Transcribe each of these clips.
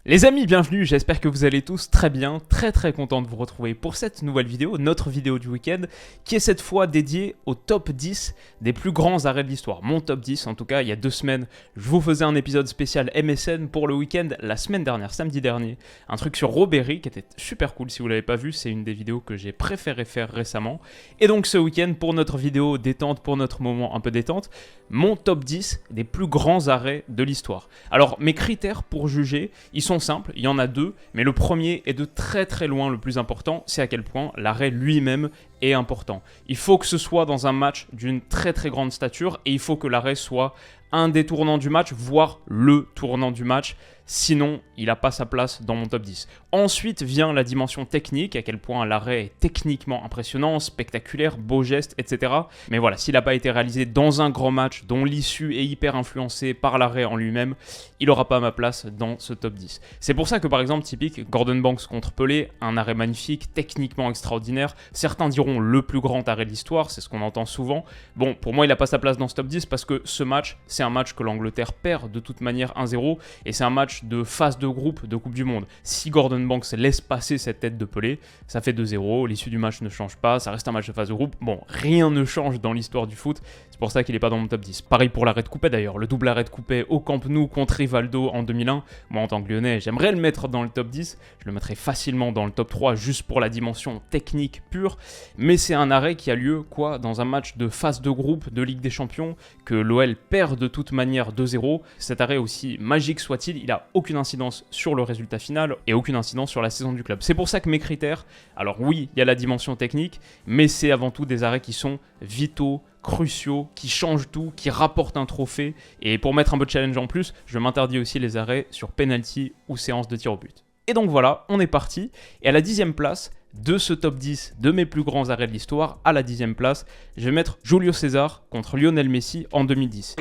Les amis, bienvenue, j'espère que vous allez tous très bien, très content de vous retrouver pour cette nouvelle vidéo, notre vidéo du week-end, qui est cette fois dédiée au top 10 des plus grands arrêts de l'histoire. Mon top 10, en tout cas, il y a 2 semaines, je vous faisais un épisode spécial MSN pour le week-end, la semaine dernière, samedi dernier, un truc sur Ribéry qui était super cool, si vous ne l'avez pas vu, c'est une des vidéos que j'ai préféré faire récemment. Et donc ce week-end, pour notre vidéo détente, pour notre moment un peu détente, mon top 10 des plus grands arrêts de l'histoire. Alors, mes critères pour juger, ils sont simples, il y en a 2, mais le premier est de très loin le plus important, c'est à quel point l'arrêt lui-même est important. Il faut que ce soit dans un match d'une très grande stature et il faut que l'arrêt soit un des tournants du match, voire le tournant du match. Sinon, il n'a pas sa place dans mon top 10. Ensuite vient la dimension technique, à quel point l'arrêt est techniquement impressionnant, spectaculaire, beau geste, etc. Mais voilà, s'il n'a pas été réalisé dans un grand match dont l'issue est hyper influencée par l'arrêt en lui-même, il n'aura pas ma place dans ce top 10. C'est pour ça que par exemple, typique, Gordon Banks contre Pelé, un arrêt magnifique, techniquement extraordinaire. Certains diront le plus grand arrêt de l'histoire, c'est ce qu'on entend souvent. Bon, pour moi, il n'a pas sa place dans ce top 10 parce que ce match, c'est un match que l'Angleterre perd de toute manière 1-0 et c'est un match de phase de groupe de Coupe du Monde. Si Gordon Banks laisse passer cette tête de Pelé, ça fait 2-0, l'issue du match ne change pas, ça reste un match de phase de groupe. Bon, rien ne change dans l'histoire du foot, c'est pour ça qu'il n'est pas dans mon top 10. Pareil pour l'arrêt de Coupet d'ailleurs, le double arrêt de Coupet au Camp Nou contre Rivaldo en 2001. Moi en tant que Lyonnais, j'aimerais le mettre dans le top 10, je le mettrais facilement dans le top 3 juste pour la dimension technique pure, mais c'est un arrêt qui a lieu dans un match de phase de groupe de Ligue des Champions que l'OL perd de toute manière 2-0. Cet arrêt, aussi magique soit-il, il a aucune incidence sur le résultat final et aucune incidence sur la saison du club. C'est pour ça que mes critères, alors oui, il y a la dimension technique, mais c'est avant tout des arrêts qui sont vitaux, cruciaux, qui changent tout, qui rapportent un trophée. Et pour mettre un peu de challenge en plus, je m'interdis aussi les arrêts sur penalty ou séance de tir au but. Et donc voilà, on est parti. Et à la 10e place de ce top 10 de mes plus grands arrêts de l'histoire, à la 10e place, je vais mettre Julio César contre Lionel Messi en 2010.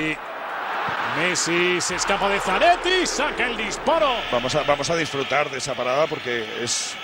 Messi se escapa de Zanetti, saca el disparo. Vamos a disfrutar de esa parada porque es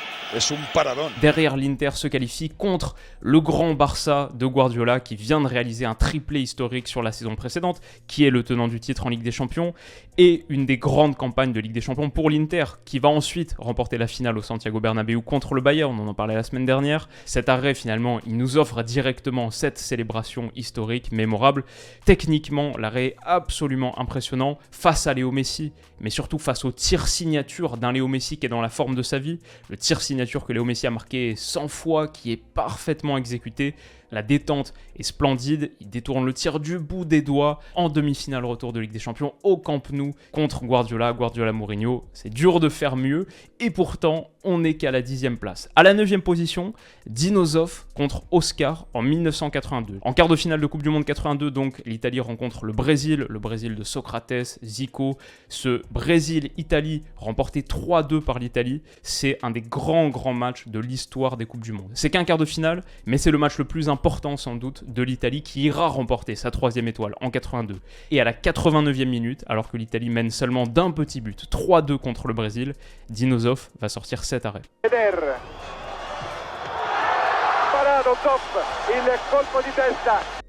un paradón. Derrière, l'Inter se qualifie contre le grand Barça de Guardiola qui vient de réaliser un triplé historique sur la saison précédente, qui est le tenant du titre en Ligue des Champions, et une des grandes campagnes de Ligue des Champions pour l'Inter, qui va ensuite remporter la finale au Santiago Bernabéu contre le Bayern, on en parlait la semaine dernière. Cet arrêt, finalement, il nous offre directement cette célébration historique, mémorable. Techniquement, l'arrêt est absolument impressionnant face à Léo Messi, mais surtout face au tir signature d'un Léo Messi qui est dans la forme de sa vie, le tir signature que Léo Messi a marqué 100 fois, qui est parfaitement exécuté. La détente est splendide, il détourne le tir du bout des doigts en demi-finale retour de Ligue des Champions au Camp Nou contre Guardiola Mourinho. C'est dur de faire mieux et pourtant on n'est qu'à la 10e place. À la 9e position, Dino Zoff contre Oscar en 1982. En quart de finale de Coupe du Monde 82, donc l'Italie rencontre le Brésil de Socrates, Zico. Ce Brésil-Italie remporté 3-2 par l'Italie, c'est un des grands matchs de l'histoire des Coupes du Monde. C'est qu'un quart de finale, mais c'est le match le plus important sans doute de l'Italie qui ira remporter sa 3e étoile en 82. Et à la 89e minute, alors que l'Italie mène seulement d'un petit but, 3-2 contre le Brésil, Dino Zoff va sortir cet arrêt.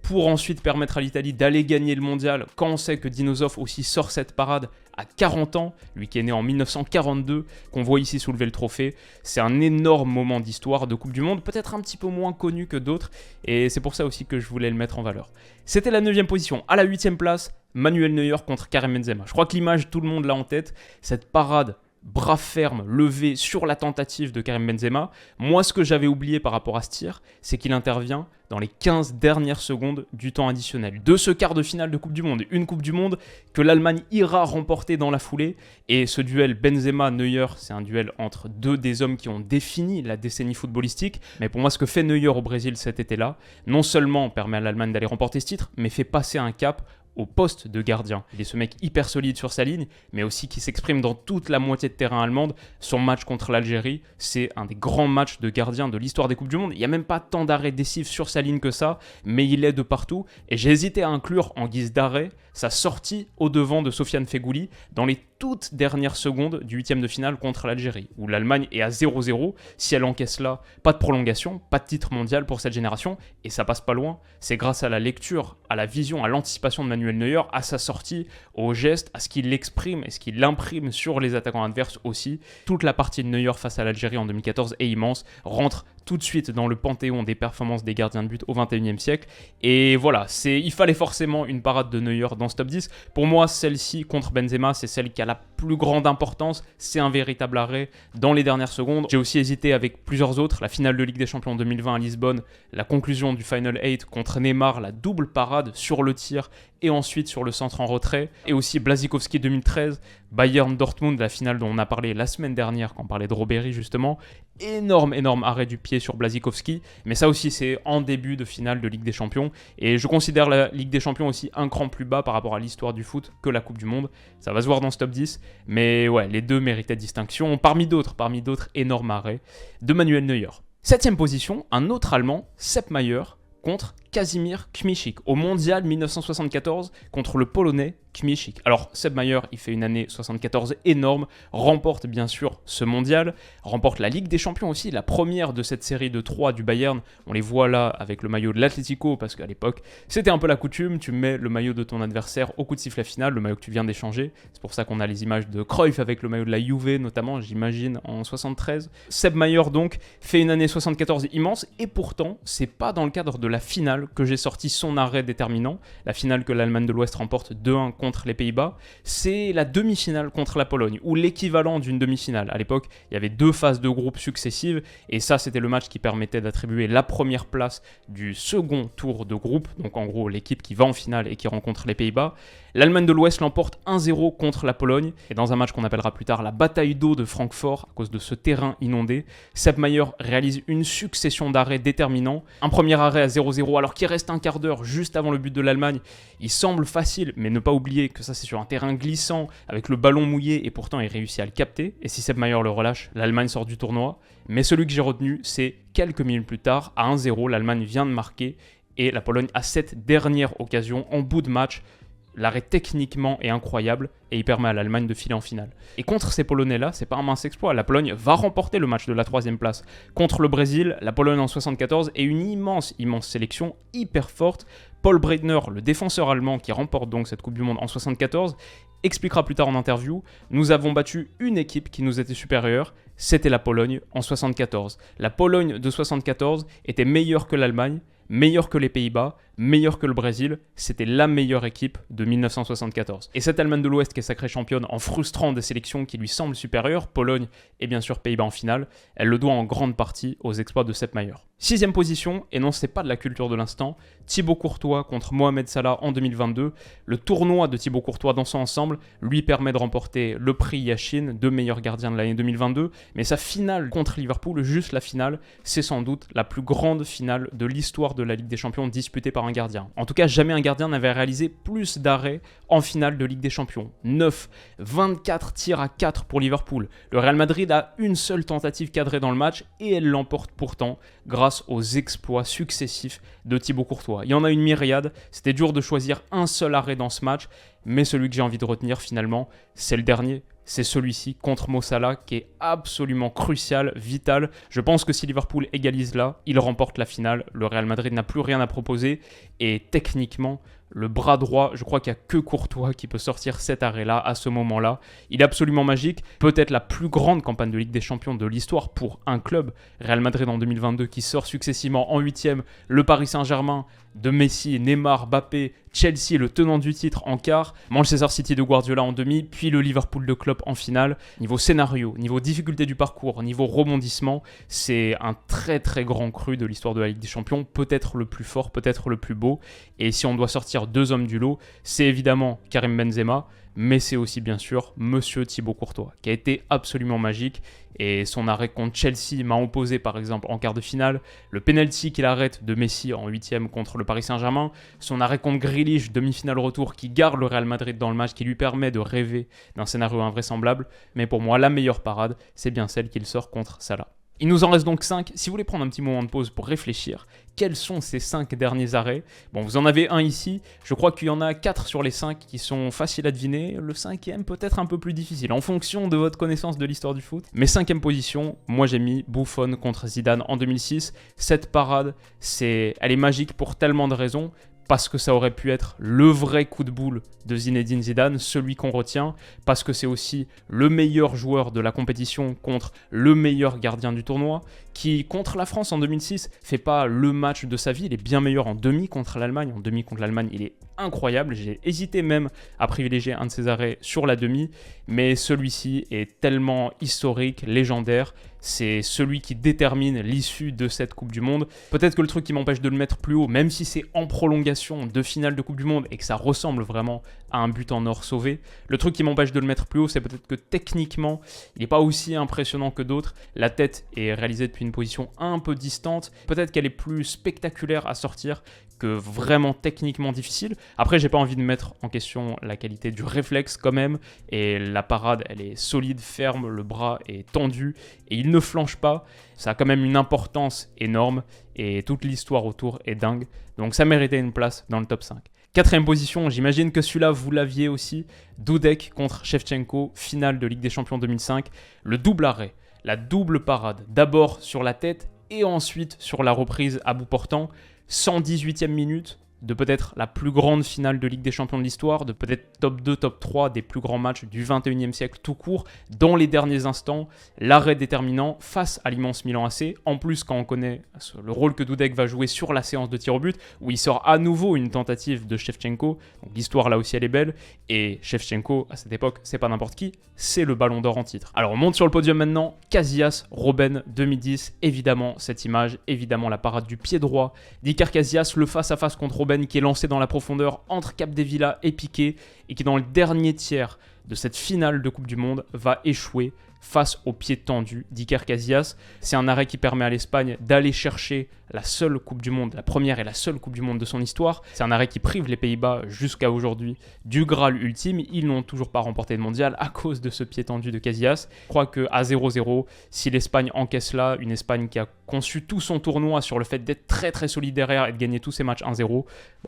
Pour ensuite permettre à l'Italie d'aller gagner le mondial, quand on sait que Dino Zoff aussi sort cette parade à 40 ans, lui qui est né en 1942, qu'on voit ici soulever le trophée. C'est un énorme moment d'histoire de Coupe du Monde, peut-être un petit peu moins connu que d'autres, et c'est pour ça aussi que je voulais le mettre en valeur. C'était la 9e position. À la 8e place, Manuel Neuer contre Karim Benzema. Je crois que l'image, tout le monde l'a en tête, cette parade bras ferme, levé sur la tentative de Karim Benzema. Moi, ce que j'avais oublié par rapport à ce tir, c'est qu'il intervient dans les 15 dernières secondes du temps additionnel de ce quart de finale de Coupe du Monde. Une Coupe du Monde que l'Allemagne ira remporter dans la foulée. Et ce duel Benzema-Neuer, c'est un duel entre deux des hommes qui ont défini la décennie footballistique. Mais pour moi, ce que fait Neuer au Brésil cet été-là, non seulement permet à l'Allemagne d'aller remporter ce titre, mais fait passer un cap au poste de gardien. Il est ce mec hyper solide sur sa ligne, mais aussi qui s'exprime dans toute la moitié de terrain allemande. Son match contre l'Algérie, c'est un des grands matchs de gardien de l'histoire des Coupes du Monde. Il n'y a même pas tant d'arrêts décisifs sur sa ligne que ça, mais il est de partout. Et j'ai hésité à inclure en guise d'arrêt sa sortie au devant de Sofiane Feghouli dans les toutes dernières secondes du 8e de finale contre l'Algérie, où l'Allemagne est à 0-0. Si elle encaisse là, pas de prolongation, pas de titre mondial pour cette génération, et ça passe pas loin. C'est grâce à la lecture, à la vision, à l'anticipation de Manuel Manuel Neuer, à sa sortie, au geste, à ce qu'il exprime et ce qu'il imprime sur les attaquants adverses aussi. Toute la partie de Neuer face à l'Algérie en 2014 est immense, rentre tout de suite dans le panthéon des performances des gardiens de but au XXIe siècle. Et voilà, il fallait forcément une parade de Neuer dans ce top 10. Pour moi, celle-ci contre Benzema, c'est celle qui a la plus grande importance. C'est un véritable arrêt dans les dernières secondes. J'ai aussi hésité avec plusieurs autres. La finale de Ligue des Champions 2020 à Lisbonne, la conclusion du Final 8 contre Neymar, la double parade sur le tir et ensuite sur le centre en retrait. Et aussi Błaszczykowski 2013, Bayern Dortmund, la finale dont on a parlé la semaine dernière quand on parlait de Ribéry justement. Énorme arrêt du pied sur Błaszczykowski. Mais ça aussi, c'est en début de finale de Ligue des Champions. Et je considère la Ligue des Champions aussi un cran plus bas par rapport à l'histoire du foot que la Coupe du Monde. Ça va se voir dans ce top 10. Mais ouais, les deux méritaient distinction. Parmi d'autres énormes arrêts de Manuel Neuer. 7ème position, un autre Allemand, Sepp Maier, contre Kazimierz Kmiczyk au Mondial 1974 contre le Polonais Kmiczyk. Alors Sepp Maier, il fait une année 74 énorme, remporte bien sûr ce mondial, remporte la Ligue des Champions aussi, la première de cette série de 3 du Bayern. On les voit là avec le maillot de l'Atlético parce qu'à l'époque c'était un peu la coutume, tu mets le maillot de ton adversaire au coup de sifflet final, le maillot que tu viens d'échanger. C'est pour ça qu'on a les images de Cruyff avec le maillot de la Juve notamment, j'imagine en 73. Sepp Maier donc fait une année 74 immense et pourtant c'est pas dans le cadre de la finale que j'ai sorti son arrêt déterminant, la finale que l'Allemagne de l'Ouest remporte 2-1 contre les Pays-Bas, c'est la demi-finale contre la Pologne, ou l'équivalent d'une demi-finale. À l'époque, il y avait 2 phases de groupe successives, et ça, c'était le match qui permettait d'attribuer la première place du second tour de groupe, donc en gros, l'équipe qui va en finale et qui rencontre les Pays-Bas. L'Allemagne de l'Ouest l'emporte 1-0 contre la Pologne, et dans un match qu'on appellera plus tard la bataille d'eau de Francfort, à cause de ce terrain inondé, Sepp Maier réalise une succession d'arrêts déterminants. Un premier arrêt à 0-0, alors qu'il reste un quart d'heure juste avant le but de l'Allemagne. Il semble facile, mais ne pas oublier que ça c'est sur un terrain glissant, avec le ballon mouillé, et pourtant il réussit à le capter. Et si Sepp Maier le relâche, l'Allemagne sort du tournoi. Mais celui que j'ai retenu, c'est quelques minutes plus tard, à 1-0, l'Allemagne vient de marquer, et la Pologne a cette dernière occasion en bout de match. L'arrêt techniquement est incroyable et il permet à l'Allemagne de filer en finale. Et contre ces Polonais-là, c'est pas un mince exploit. La Pologne va remporter le match de la 3e place. Contre le Brésil, la Pologne en 74 est une immense sélection, hyper forte. Paul Breitner, le défenseur allemand qui remporte donc cette Coupe du Monde en 74, expliquera plus tard en interview, nous avons battu une équipe qui nous était supérieure, c'était la Pologne en 74. La Pologne de 74 était meilleure que l'Allemagne, meilleure que les Pays-Bas, meilleure que le Brésil, c'était la meilleure équipe de 1974. Et cette Allemagne de l'Ouest qui est sacrée championne en frustrant des sélections qui lui semblent supérieures, Pologne et bien sûr Pays-Bas en finale, elle le doit en grande partie aux exploits de Sepp Maier. 6ème position, et non c'est pas de la culture de l'instant, Thibaut Courtois contre Mohamed Salah en 2022. Le tournoi de Thibaut Courtois dans son ensemble lui permet de remporter le prix Yashin, 2 meilleurs gardiens de l'année 2022, mais sa finale contre Liverpool, juste la finale, c'est sans doute la plus grande finale de l'histoire de la Ligue des Champions disputée par un gardien. En tout cas, jamais un gardien n'avait réalisé plus d'arrêts en finale de Ligue des Champions. 9, 24 tirs à 4 pour Liverpool. Le Real Madrid a une seule tentative cadrée dans le match et elle l'emporte pourtant grâce aux exploits successifs de Thibaut Courtois. Il y en a une myriade, c'était dur de choisir un seul arrêt dans ce match, mais celui que j'ai envie de retenir finalement, c'est le dernier. C'est celui-ci contre Mo Salah qui est absolument crucial, vital. Je pense que si Liverpool égalise là, il remporte la finale. Le Real Madrid n'a plus rien à proposer et techniquement, le bras droit, je crois qu'il n'y a que Courtois qui peut sortir cet arrêt-là à ce moment-là. Il est absolument magique, peut-être la plus grande campagne de Ligue des Champions de l'histoire pour un club. Real Madrid en 2022 qui sort successivement en 8e, le Paris Saint-Germain de Messi, Neymar, Mbappé, Chelsea, le tenant du titre en quart, Manchester City de Guardiola en demi, puis le Liverpool de Klopp en finale. Niveau scénario, niveau difficulté du parcours, niveau rebondissement, c'est un très très grand cru de l'histoire de la Ligue des Champions, peut-être le plus fort, peut-être le plus beau. Et si on doit sortir 2 hommes du lot, c'est évidemment Karim Benzema, mais c'est aussi bien sûr Monsieur Thibaut Courtois, qui a été absolument magique. Et son arrêt contre Chelsea m'a opposé par exemple en quart de finale, le penalty qu'il arrête de Messi en 8e contre le Paris Saint-Germain, son arrêt contre Grealish, demi-finale retour, qui garde le Real Madrid dans le match, qui lui permet de rêver d'un scénario invraisemblable. Mais pour moi, la meilleure parade, c'est bien celle qu'il sort contre Salah. Il nous en reste donc 5. Si vous voulez prendre un petit moment de pause pour réfléchir, quels sont ces 5 derniers arrêts? Bon, vous en avez un ici. Je crois qu'il y en a 4 sur les 5 qui sont faciles à deviner. Le 5e peut-être un peu plus difficile en fonction de votre connaissance de l'histoire du foot. Mais 5e position, moi j'ai mis Buffon contre Zidane en 2006. Cette parade, elle est magique pour tellement de raisons. parce que ça aurait pu être le vrai coup de boule de Zinedine Zidane, celui qu'on retient, parce que c'est aussi le meilleur joueur de la compétition contre le meilleur gardien du tournoi, qui, contre la France en 2006, fait pas le match de sa vie, il est bien meilleur en demi contre l'Allemagne. En demi contre l'Allemagne, il est incroyable, j'ai hésité même à privilégier un de ses arrêts sur la demi, mais celui-ci est tellement historique, légendaire, c'est celui qui détermine l'issue de cette Coupe du Monde. Peut-être que le truc qui m'empêche de le mettre plus haut, même si c'est en prolongation de finale de Coupe du Monde et que ça ressemble vraiment à un but en or sauvé, le truc qui m'empêche de le mettre plus haut, c'est peut-être que techniquement, il n'est pas aussi impressionnant que d'autres. La tête est réalisée depuis une position un peu distante, peut-être qu'elle est plus spectaculaire à sortir que vraiment techniquement difficile. Après, j'ai pas envie de mettre en question la qualité du réflexe quand même, et la parade, elle est solide, ferme, le bras est tendu, et il ne flanche pas. Ça a quand même une importance énorme, et toute l'histoire autour est dingue. Donc ça méritait une place dans le top 5. Quatrième position, j'imagine que celui-là, vous l'aviez aussi, Dudek contre Shevchenko, finale de Ligue des Champions 2005, le double arrêt, la double parade, d'abord sur la tête, et ensuite sur la reprise à bout portant, 118e minute de peut-être la plus grande finale de Ligue des Champions de l'histoire, de peut-être top 2, top 3 des plus grands matchs du 21e siècle tout court, dans les derniers instants, l'arrêt déterminant face à l'immense Milan AC. En plus, quand on connaît le rôle que Dudek va jouer sur la séance de tir au but, où il sort à nouveau une tentative de Shevchenko, donc l'histoire là aussi elle est belle, et Shevchenko, à cette époque, c'est pas n'importe qui, c'est le Ballon d'Or en titre. Alors on monte sur le podium maintenant, Casillas, Robben 2010, évidemment cette image, évidemment la parade du pied droit d'Iker Casillas, le face-à-face contre Robben qui est lancé dans la profondeur entre Capdevila et Piqué et qui dans le dernier tiers de cette finale de Coupe du Monde va échouer face au pied tendu d'Iker Casillas. C'est un arrêt qui permet à l'Espagne d'aller chercher la seule Coupe du Monde, la première et la seule Coupe du Monde de son histoire. C'est un arrêt qui prive les Pays-Bas jusqu'à aujourd'hui du Graal ultime. Ils n'ont toujours pas remporté le mondial à cause de ce pied tendu de Casillas. Je crois qu'à 0-0, si l'Espagne encaisse là, une Espagne qui a conçu tout son tournoi sur le fait d'être très très solide derrière et de gagner tous ses matchs 1-0,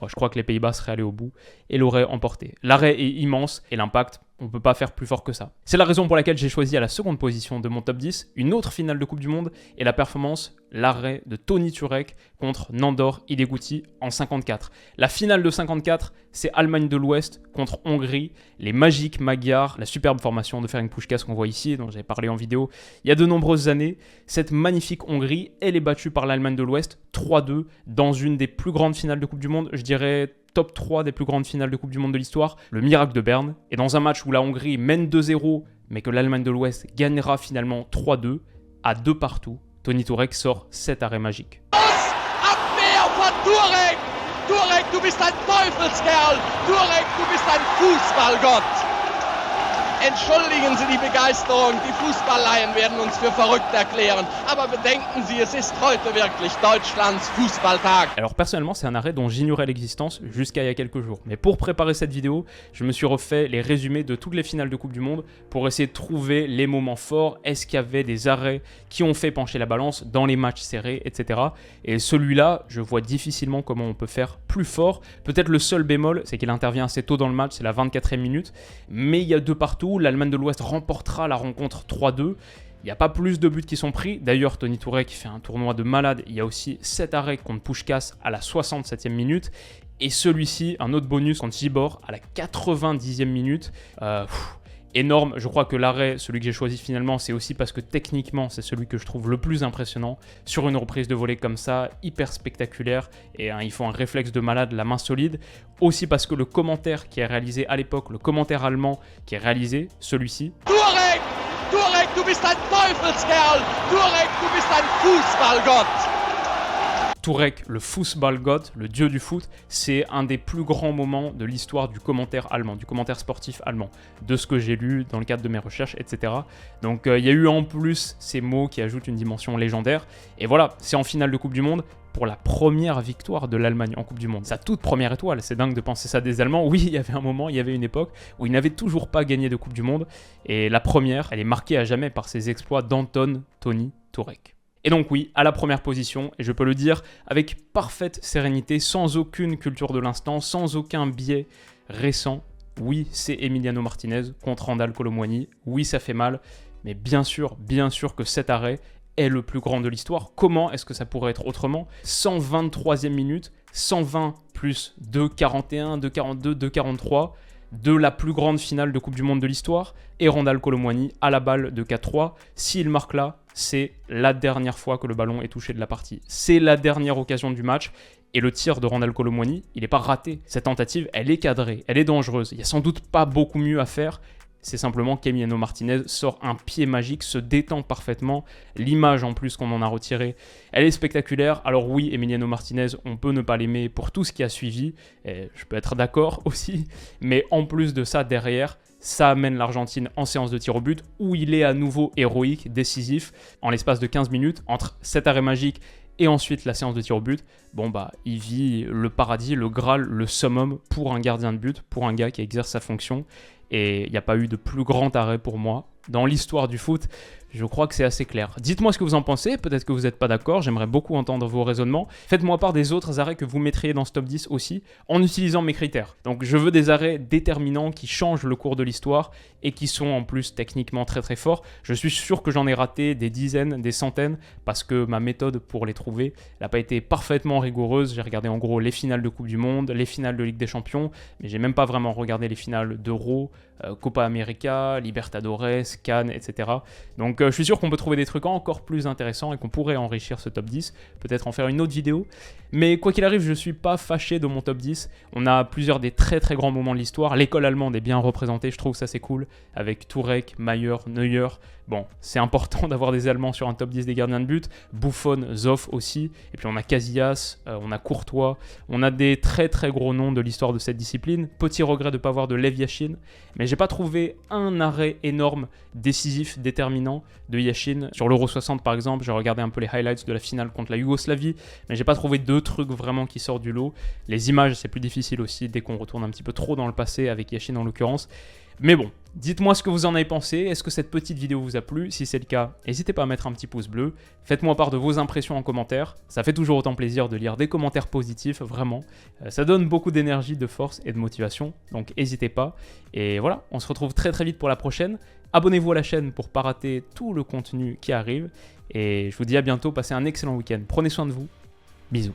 je crois que les Pays-Bas seraient allés au bout et l'auraient emporté. L'arrêt est immense et l'impact, on ne peut pas faire plus fort que ça. C'est la raison pour laquelle j'ai choisi à la seconde position de mon top 10 une autre finale de Coupe du Monde et la performance, l'arrêt de Toni Turek contre Nandor Hidegkuti en 54. La finale de 54, c'est Allemagne de l'Ouest contre Hongrie, les magiques Magyars, la superbe formation de Ferenc Puskás qu'on voit ici, dont j'avais parlé en vidéo il y a de nombreuses années. Cette magnifique Hongrie, elle est battue par l'Allemagne de l'Ouest 3-2 dans une des plus grandes finales de Coupe du Monde, je dirais top 3 des plus grandes finales de Coupe du Monde de l'histoire, le miracle de Berne. Et dans un match où la Hongrie mène 2-0, mais que l'Allemagne de l'Ouest gagnera finalement 3-2, à 2 partout, Toni Turek sort cet arrêt magique. Abwehr von Turek! Turek, du bist ein Teufelskerl! Turek, du bist ein Fußballgott! Entschuldigen Sie die Begeisterung, die Fußballleien werden uns für verrückt erklären, aber bedenken Sie, es ist heute wirklich Deutschlands Fußballtag. Alors personnellement, c'est un arrêt dont j'ignorais l'existence jusqu'à il y a quelques jours. Mais pour préparer cette vidéo, je me suis refait les résumés de toutes les finales de Coupe du Monde pour essayer de trouver les moments forts. Est-ce qu'il y avait des arrêts qui ont fait pencher la balance dans les matchs serrés, etc. Et celui-là, je vois difficilement comment on peut faire plus fort. Peut-être le seul bémol, c'est qu'il intervient assez tôt dans le match, c'est la 24e minute. Mais il y a 2 partout. L'Allemagne de l'Ouest remportera la rencontre 3-2. Il n'y a pas plus de buts qui sont pris. D'ailleurs, Toni Turek fait un tournoi de malade. Il y a aussi 7 arrêts contre Puskás à la 67e minute. Et celui-ci, un autre bonus contre Gibor à la 90e minute. Énorme. Je crois que l'arrêt, celui que j'ai choisi finalement, c'est aussi parce que techniquement, c'est celui que je trouve le plus impressionnant. Sur une reprise de volée comme ça, hyper spectaculaire. Et il faut un réflexe de malade, la main solide. Aussi parce que le commentaire qui est réalisé à l'époque, le commentaire allemand qui est réalisé, celui-ci. Turek! Turek, du bist ein Teufelskerl! Turek, du bist ein Fußballgott! Turek, le Fußballgott, le dieu du foot, c'est un des plus grands moments de l'histoire du commentaire allemand, du commentaire sportif allemand, de ce que j'ai lu dans le cadre de mes recherches, etc. Donc il y a eu en plus ces mots qui ajoutent une dimension légendaire. Et voilà, c'est en finale de Coupe du Monde pour la première victoire de l'Allemagne en Coupe du Monde. Sa toute première étoile, c'est dingue de penser ça des Allemands. Oui, il y avait un moment, il y avait une époque où ils n'avaient toujours pas gagné de Coupe du Monde. Et la première, elle est marquée à jamais par ses exploits d'Anton Toni Turek. Et donc oui, à la première position, et je peux le dire avec parfaite sérénité, sans aucune culture de l'instant, sans aucun biais récent, oui, c'est Emiliano Martinez contre Randal Kolo Muani, oui, ça fait mal, mais bien sûr que cet arrêt est le plus grand de l'histoire. Comment est-ce que ça pourrait être autrement ? 123e minute, 120 plus 2,41, 2,42, 2,43 de la plus grande finale de Coupe du Monde de l'histoire, et Randal Kolo Muani à la balle de 4-3. S'il marque là, c'est la dernière fois que le ballon est touché de la partie. C'est la dernière occasion du match, et le tir de Randal Kolo Muani, il n'est pas raté. Cette tentative, elle est cadrée, elle est dangereuse. Il n'y a sans doute pas beaucoup mieux à faire. C'est simplement qu'Emiliano Martinez sort un pied magique, se détend parfaitement. L'image en plus qu'on en a retirée, elle est spectaculaire. Alors oui, Emiliano Martinez, on peut ne pas l'aimer pour tout ce qui a suivi. Et je peux être d'accord aussi. Mais en plus de ça, derrière, ça amène l'Argentine en séance de tir au but où il est à nouveau héroïque, décisif. En l'espace de 15 minutes, entre cet arrêt magique et ensuite la séance de tir au but, il vit le paradis, le Graal, le summum pour un gardien de but, pour un gars qui exerce sa fonction. Et il n'y a pas eu de plus grand arrêt pour moi. Dans l'histoire du foot, je crois que c'est assez clair. Dites-moi ce que vous en pensez, peut-être que vous n'êtes pas d'accord, j'aimerais beaucoup entendre vos raisonnements. Faites-moi part des autres arrêts que vous mettriez dans ce top 10 aussi, en utilisant mes critères. Donc je veux des arrêts déterminants qui changent le cours de l'histoire et qui sont en plus techniquement très très forts. Je suis sûr que j'en ai raté des dizaines, des centaines, parce que ma méthode pour les trouver n'a pas été parfaitement rigoureuse. J'ai regardé en gros les finales de Coupe du Monde, les finales de Ligue des Champions, mais j'ai même pas vraiment regardé les finales d'Euro, Copa América, Libertadores, Cannes, etc. Donc je suis sûr qu'on peut trouver des trucs encore plus intéressants et qu'on pourrait enrichir ce top 10, peut-être en faire une autre vidéo. Mais quoi qu'il arrive, je ne suis pas fâché de mon top 10. On a plusieurs des très très grands moments de l'histoire. L'école allemande est bien représentée, je trouve ça c'est cool, avec Tourek, Maier, Neuer. Bon, c'est important d'avoir des Allemands sur un top 10 des gardiens de but. Buffon, Zoff aussi. Et puis on a Casillas, on a Courtois. On a des très très gros noms de l'histoire de cette discipline. Petit regret de ne pas avoir de Lev Yashin. Mais j'ai pas trouvé un arrêt énorme, décisif, déterminant de Yashin. Sur l'Euro 60 par exemple, j'ai regardé un peu les highlights de la finale contre la Yougoslavie. Mais j'ai pas trouvé deux trucs vraiment qui sortent du lot. Les images, c'est plus difficile aussi dès qu'on retourne un petit peu trop dans le passé, avec Yashin en l'occurrence. Mais bon, dites-moi ce que vous en avez pensé. Est-ce que cette petite vidéo vous a plu? Si c'est le cas, n'hésitez pas à mettre un petit pouce bleu. Faites-moi part de vos impressions en commentaire. Ça fait toujours autant plaisir de lire des commentaires positifs, vraiment. Ça donne beaucoup d'énergie, de force et de motivation. Donc n'hésitez pas. Et voilà, on se retrouve très très vite pour la prochaine. Abonnez-vous à la chaîne pour ne pas rater tout le contenu qui arrive. Et je vous dis à bientôt, passez un excellent week-end. Prenez soin de vous. Bisous.